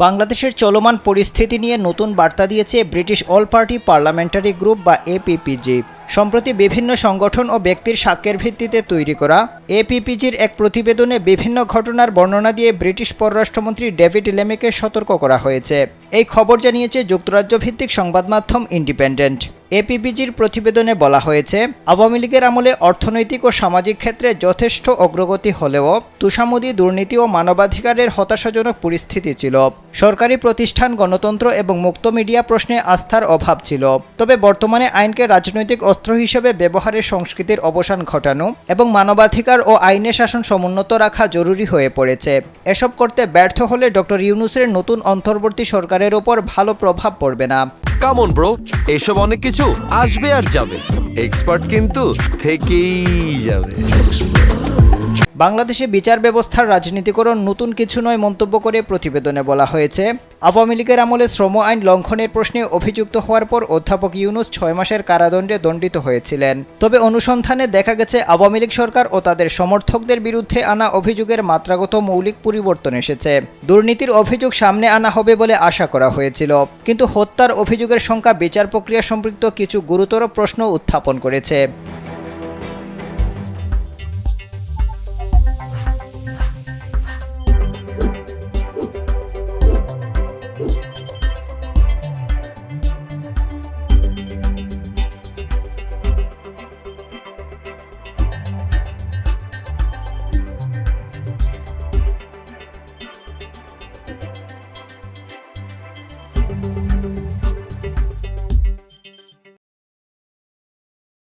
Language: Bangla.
বাংলাদেশের চলমান পরিস্থিতি নিয়ে নতুন বার্তা দিয়েছে British all party parliamentary group বা এপিপিজি। সম্প্রতি বিভিন্ন সংগঠন ও ব্যক্তির সাক্ষ্যের ভিত্তিতে তৈরি করা এপিপিজির এক প্রতিবেদনে বিভিন্ন ঘটনার বর্ণনা দিয়ে ব্রিটিশ পররাষ্ট্রমন্ত্রী ডেভিড লেমিকে সতর্ক করা হয়েছে। এই খবর জানিয়েছে যুক্তরাজ্য ভিত্তিক সংবাদ মাধ্যম ইন্ডিপেন্ডেন্ট। এপিপিজির প্রতিবেদনে বলা হয়েছে, আওয়ামী লীগের আমলে অর্থনৈতিক ও সামাজিক ক্ষেত্রে যথেষ্ট অগ্রগতি হলেও তোষামোদী, দুর্নীতি ও মানবাধিকারের হতাশাজনক পরিস্থিতি ছিল। সরকারি প্রতিষ্ঠান, গণতন্ত্র এবং মুক্ত মিডিয়া প্রশ্নে আস্থার অভাব ছিল। তবে বর্তমানে আইনকে রাজনৈতিক অস্ত্র হিসেবে ব্যবহারের সংস্কৃতির অবসান ঘটানো এবং মানবাধিকার ও আইনে শাসন সমুন্নত রাখা জরুরি হয়ে পড়েছে। এসব করতে ব্যর্থ হলে ডক্টর ইউনূসের নতুন অন্তর্বর্তী সরকারের ওপর ভালো প্রভাব পড়বে না। কাম অন ব্রো, এসব অনেক কিছু আসবে আর যাবে, এক্সপার্ট কিন্তু থেকেই যাবে। বাংলাদেশে বিচার ব্যবস্থার রাজনীতিকরণ নতুন কিছু নয় মন্তব্য করে প্রতিবেদনে বলা হয়েছে, আওয়ামী লীগের আমলে শ্রম আইন লঙ্ঘনের প্রশ্নে অভিযুক্ত হওয়ার পর অধ্যাপক ইউনূস 6 মাসের কারাদণ্ডে দণ্ডিত হয়েছিলেন। তবে অনুসন্ধানে দেখা গেছে আওয়ামী লীগ সরকার ও তাদের সমর্থকদের বিরুদ্ধে আনা অভিযোগের মাত্রাগত মৌলিক পরিবর্তন এসেছে। দুর্নীতির অভিযোগ সামনে আনা হবে বলে আশা করা হয়েছিল, কিন্তু হত্যার অভিযোগের সংখ্যা বিচার প্রক্রিয়া সম্পৃক্ত কিছু গুরুতর প্রশ্ন উত্থাপন করেছে।